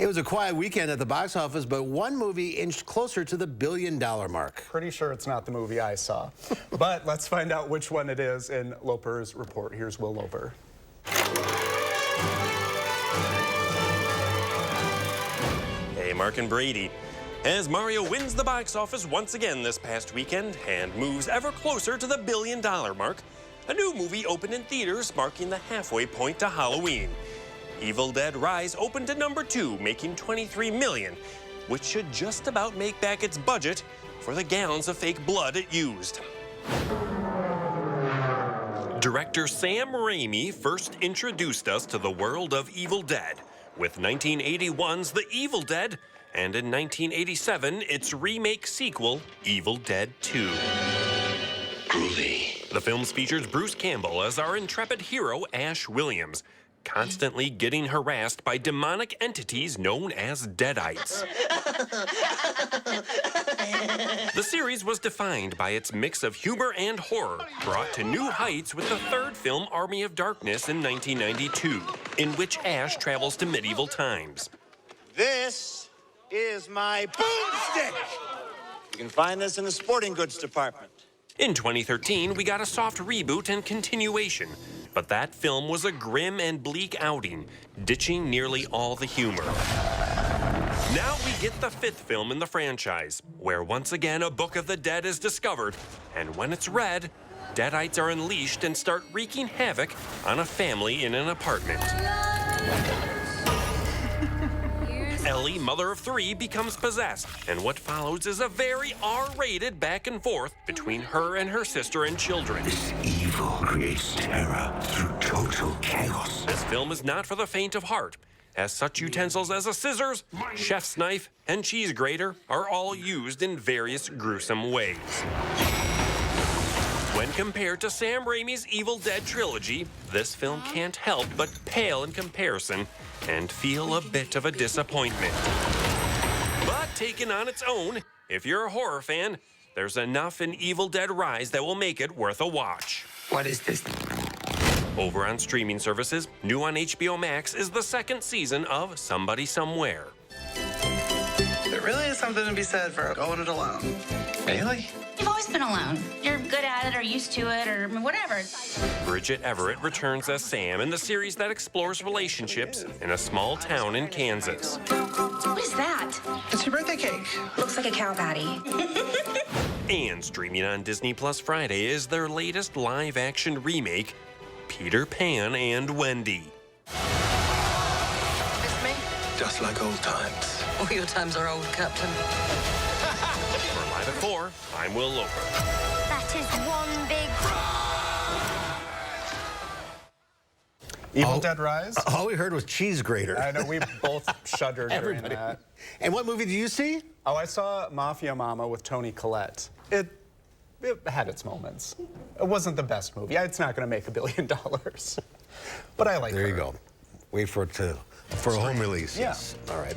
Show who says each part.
Speaker 1: It was a quiet weekend at the box office, but one movie inched closer to the billion-dollar mark.
Speaker 2: Pretty sure it's not the movie I saw. But let's find out which one it is in Loper's report. Here's Wil Loper.
Speaker 3: Hey, Mark and Brady. As Mario wins the box office once again this past weekend and moves ever closer to the billion-dollar mark, a new movie opened in theaters, marking the halfway point to Halloween. Evil Dead Rise opened at number 2, making $23 million, which should just about make back its budget for the gallons of fake blood it used. Director Sam Raimi first introduced us to the world of Evil Dead with 1981's The Evil Dead, and in 1987, its remake sequel, Evil Dead 2.
Speaker 4: Groovy.
Speaker 3: The film features Bruce Campbell as our intrepid hero, Ash Williams, constantly getting harassed by demonic entities known as Deadites. The series was defined by its mix of humor and horror, brought to new heights with the third film, Army of Darkness, in 1992, in which Ash travels to medieval times.
Speaker 5: This is my boomstick. You can find this in the sporting goods department.
Speaker 3: In 2013, we got a soft reboot and continuation, but that film was a grim and bleak outing, ditching nearly all the humor. Now we get the 5th film in the franchise, where once again a Book of the Dead is discovered, and when it's read, Deadites are unleashed and start wreaking havoc on a family in an apartment. Ellie, mother of 3, becomes possessed, and what follows is a very R-rated back and forth between her and her sister and children.
Speaker 4: This evil creates terror through total chaos.
Speaker 3: This film is not for the faint of heart, as such utensils as a scissors, chef's knife, and cheese grater are all used in various gruesome ways. When compared to Sam Raimi's Evil Dead trilogy, this film can't help but pale in comparison and feel a bit of a disappointment. But taken on its own, if you're a horror fan, there's enough in Evil Dead Rise that will make it worth a watch.
Speaker 4: What is this?
Speaker 3: Over on streaming services, new on HBO Max is the 2nd season of Somebody Somewhere.
Speaker 6: There really is something to be said for going it alone.
Speaker 4: Really?
Speaker 7: You've always been alone. You're good at it or used to it or whatever.
Speaker 3: Bridget Everett returns as Sam in the series that explores relationships in a small town in Kansas.
Speaker 7: What is that?
Speaker 6: It's your birthday cake.
Speaker 7: Looks like a cow patty.
Speaker 3: And streaming on Disney Plus Friday is their latest live-action remake, Peter Pan and Wendy.
Speaker 8: It's me.
Speaker 4: Just like old times.
Speaker 8: All your times are old, Captain.
Speaker 3: For Live at 4, I'm Wil Loper.
Speaker 9: That is one big...
Speaker 2: Evil Dead Rise?
Speaker 1: All we heard was cheese grater.
Speaker 2: I know, we both shuddered during that.
Speaker 1: And what movie did you see?
Speaker 2: Oh, I saw Mafia Mama with Toni Collette. It had its moments. It wasn't the best movie. It's not going to make $1 billion. But I like it.
Speaker 1: There you go. Wait for it for a home release.
Speaker 2: Yeah.
Speaker 1: Yes. All right.